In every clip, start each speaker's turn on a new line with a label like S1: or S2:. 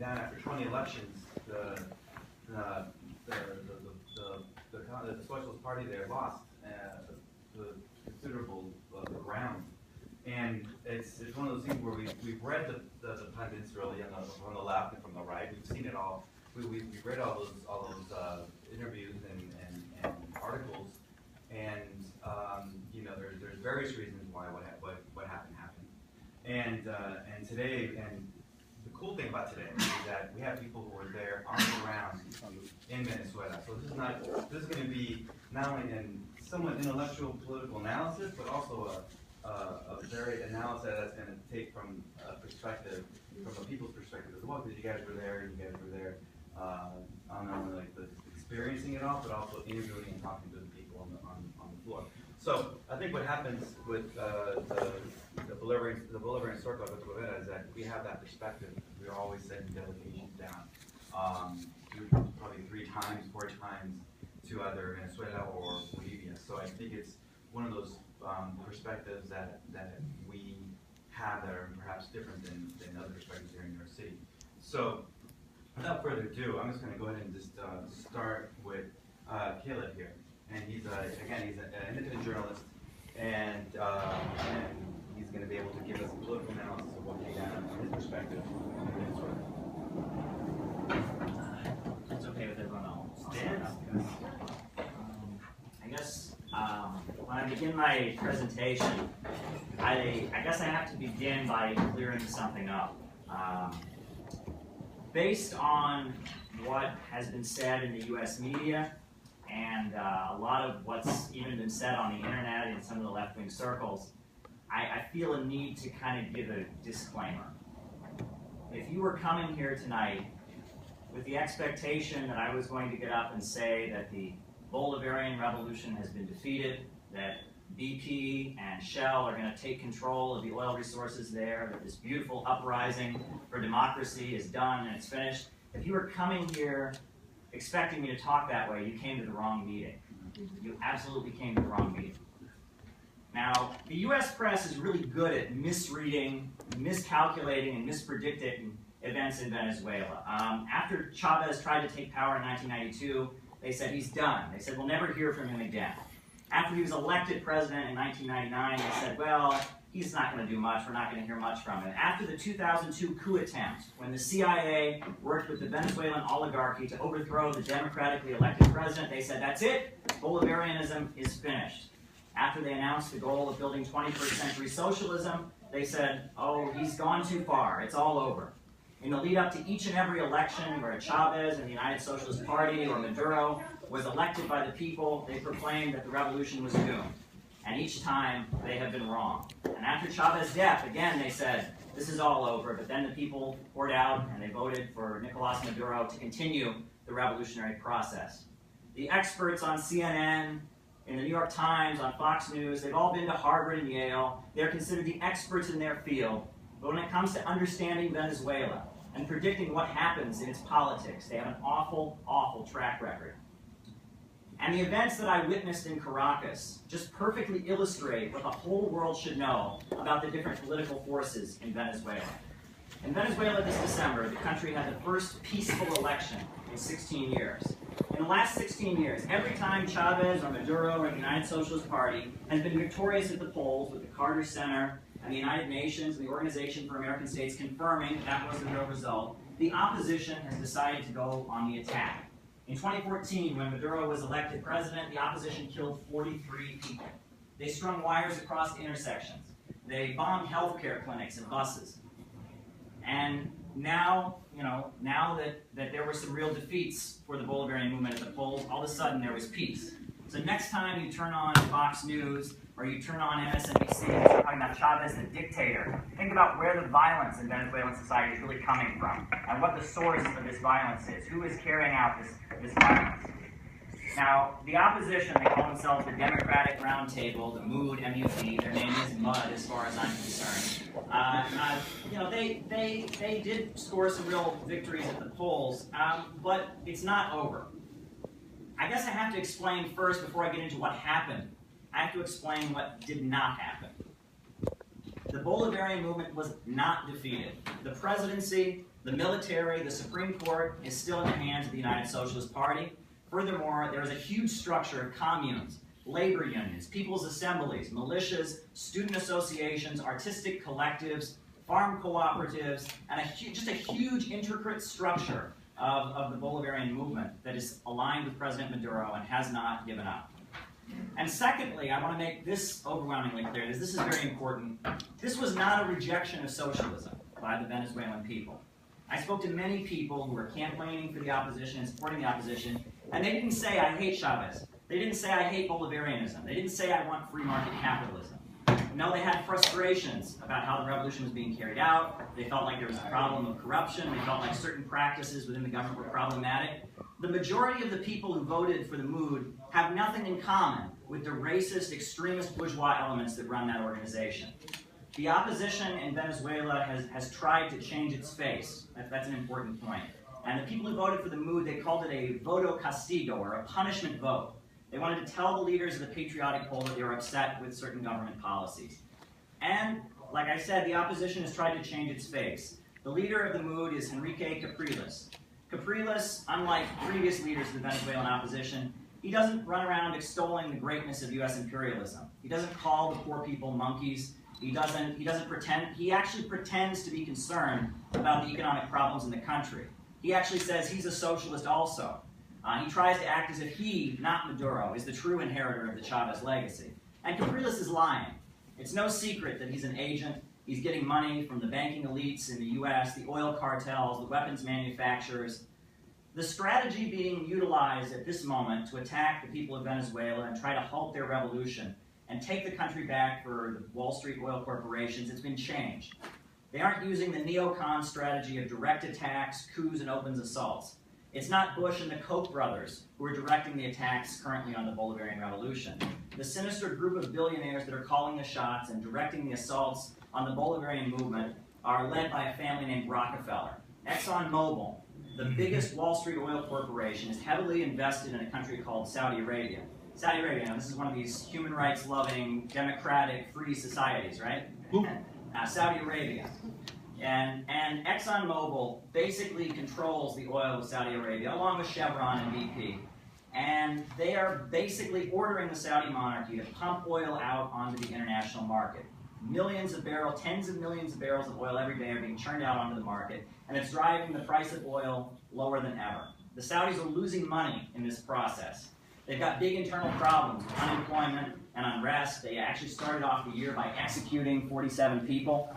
S1: down after 20 elections, the Socialist Party there lost the considerable ground. And it's one of those things where we've read the pundits really on the left and from the right. We've seen it all. We've read all those interviews and articles, and you know, there's various reasons why what happened. And today, and the cool thing about today is that we have people who are there on the ground in Venezuela. So this is going to be not only in somewhat intellectual political analysis, but also a very analysis that's going to take from a perspective, from a people's perspective as well, because you guys were there, on not only like experiencing it all, but also interviewing and talking to the people on the floor. So I think what happens with the Bolivarian Circle with Rivera is that we have that perspective. We're always sending delegations down, probably 4 times to either Venezuela or Bolivia. So I think it's one of those perspectives that we have that are perhaps different than other perspectives here in New York City. So without further ado, I'm just going to go ahead and just start with Caleb here. And he's an independent journalist, and he's going to be able to give us a political analysis of what came down from his perspective.
S2: It's okay with everyone else. I guess when I begin my presentation, I guess I have to begin by clearing something up. Based on what has been said in the U.S. media, and a lot of what's even been said on the internet in some of the left-wing circles, I feel a need to kind of give a disclaimer. If you were coming here tonight with the expectation that I was going to get up and say that the Bolivarian Revolution has been defeated, that BP and Shell are going to take control of the oil resources there, that this beautiful uprising for democracy is done and it's finished, if you were coming here expecting me to talk that way, you came to the wrong meeting. You absolutely came to the wrong meeting. Now, the U.S. press is really good at misreading, miscalculating, and mispredicting events in Venezuela. After Chavez tried to take power in 1992, they said he's done. They said we'll never hear from him again. After he was elected president in 1999, they said, well, he's not going to do much. We're not going to hear much from him. After the 2002 coup attempt, when the CIA worked with the Venezuelan oligarchy to overthrow the democratically elected president, they said, that's it. Bolivarianism is finished. After they announced the goal of building 21st century socialism, they said, oh, he's gone too far. It's all over. In the lead up to each and every election where Chavez and the United Socialist Party or Maduro was elected by the people, they proclaimed that the revolution was doomed. And each time, they have been wrong. And after Chavez's death, again, they said, this is all over. But then the people poured out and they voted for Nicolas Maduro to continue the revolutionary process. The experts on CNN, in the New York Times, on Fox News, they've all been to Harvard and Yale. They're considered the experts in their field. But when it comes to understanding Venezuela and predicting what happens in its politics, they have an awful, awful track record. And the events that I witnessed in Caracas just perfectly illustrate what the whole world should know about the different political forces in Venezuela. In Venezuela this December, the country had the first peaceful election in 16 years. In the last 16 years, every time Chavez or Maduro or the United Socialist Party has been victorious at the polls, with the Carter Center and the United Nations and the Organization for American States confirming that was the real result, the opposition has decided to go on the attack. In 2014, when Maduro was elected president, the opposition killed 43 people. They strung wires across the intersections. They bombed healthcare clinics and buses. And now, now that there were some real defeats for the Bolivarian movement at the polls, all of a sudden there was peace. So next time you turn on Fox News or you turn on MSNBC and you're talking about Chavez the dictator, think about where the violence in Venezuelan society is really coming from and what the source of this violence is. Who is carrying out this violence? Now, the opposition, they call themselves the Democratic Roundtable, the MOOD, M-U-D, their name is MUD as far as I'm concerned. They did score some real victories at the polls, but it's not over. I guess I have to explain first, before I get into what happened, I have to explain what did not happen. The Bolivarian movement was not defeated. The presidency, The military, the Supreme Court is still in the hands of the United Socialist Party. Furthermore, there is a huge structure of communes, labor unions, people's assemblies, militias, student associations, artistic collectives, farm cooperatives, and just a huge intricate structure of the Bolivarian movement that is aligned with President Maduro and has not given up. And secondly, I want to make this overwhelmingly clear, because this is very important. This was not a rejection of socialism by the Venezuelan people. I spoke to many people who were campaigning for the opposition and supporting the opposition, and they didn't say, I hate Chavez. They didn't say, I hate Bolivarianism. They didn't say, I want free market capitalism. No, they had frustrations about how the revolution was being carried out. They felt like there was a problem of corruption. They felt like certain practices within the government were problematic. The majority of the people who voted for the MOOD have nothing in common with the racist, extremist bourgeois elements that run that organization. The opposition in Venezuela has tried to change its face. That's an important point. And the people who voted for the MOOD, they called it a voto castigo, or a punishment vote. They wanted to tell the leaders of the patriotic pole that they were upset with certain government policies. And, like I said, the opposition has tried to change its face. The leader of the MOOD is Enrique Capriles. Capriles, unlike previous leaders of the Venezuelan opposition, he doesn't run around extolling the greatness of U.S. imperialism. He doesn't call the poor people monkeys. He doesn't pretend. He actually pretends to be concerned about the economic problems in the country. He actually says he's a socialist also. He tries to act as if he, not Maduro, is the true inheritor of the Chavez legacy. And Capriles is lying. It's no secret that he's an agent. He's getting money from the banking elites in the U.S., the oil cartels, the weapons manufacturers. The strategy being utilized at this moment to attack the people of Venezuela and try to halt their revolution and take the country back for the Wall Street oil corporations, it's been changed. They aren't using the neocon strategy of direct attacks, coups, and open assaults. It's not Bush and the Koch brothers who are directing the attacks currently on the Bolivarian Revolution. The sinister group of billionaires that are calling the shots and directing the assaults on the Bolivarian movement are led by a family named Rockefeller. ExxonMobil, the biggest Wall Street oil corporation, is heavily invested in a country called Saudi Arabia. Saudi Arabia, now this is one of these human rights-loving, democratic, free societies, right? Saudi Arabia. And ExxonMobil basically controls the oil of Saudi Arabia, along with Chevron and BP. And they are basically ordering the Saudi monarchy to pump oil out onto the international market. Millions of barrels, tens of millions of barrels of oil every day are being churned out onto the market, and it's driving the price of oil lower than ever. The Saudis are losing money in this process. They've got big internal problems with unemployment and unrest. They actually started off the year by executing 47 people.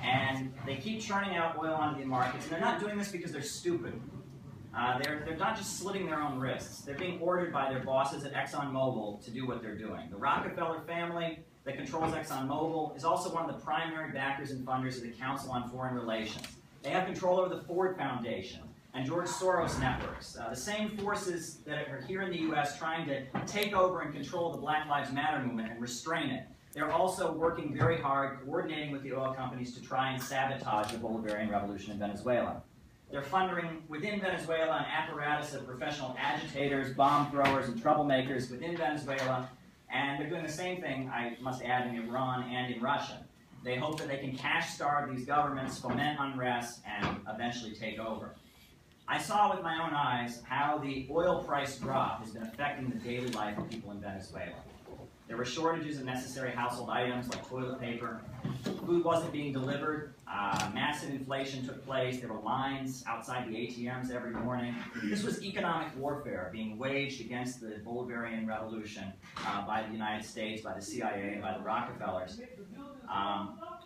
S2: And they keep churning out oil onto the markets, and they're not doing this because they're stupid. They're not just slitting their own wrists. They're being ordered by their bosses at ExxonMobil to do what they're doing. The Rockefeller family that controls ExxonMobil is also one of the primary backers and funders of the Council on Foreign Relations. They have control over the Ford Foundation and George Soros networks, the same forces that are here in the U.S. trying to take over and control the Black Lives Matter movement and restrain it. They're also working very hard, coordinating with the oil companies to try and sabotage the Bolivarian Revolution in Venezuela. They're funding within Venezuela an apparatus of professional agitators, bomb throwers, and troublemakers within Venezuela, and they're doing the same thing, I must add, in Iran and in Russia. They hope that they can cash-starve these governments, foment unrest, and eventually take over. I saw with my own eyes how the oil price drop has been affecting the daily life of people in Venezuela. There were shortages of necessary household items like toilet paper. Food wasn't being delivered. Massive inflation took place. There were lines outside the ATMs every morning. This was economic warfare being waged against the Bolivarian Revolution by the United States, by the CIA, and by the Rockefellers.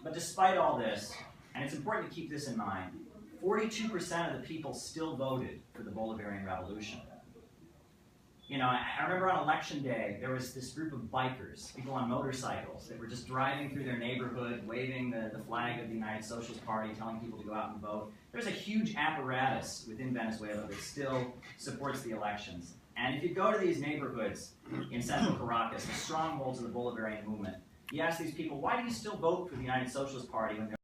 S2: But despite all this, and it's important to keep this in mind, 42% of the people still voted for the Bolivarian Revolution. You know, I remember on election day, there was this group of bikers, people on motorcycles, that were just driving through their neighborhood, waving the flag of the United Socialist Party, telling people to go out and vote. There's a huge apparatus within Venezuela that still supports the elections. And if you go to these neighborhoods in central Caracas, the strongholds of the Bolivarian movement, you ask these people, why do you still vote for the United Socialist Party when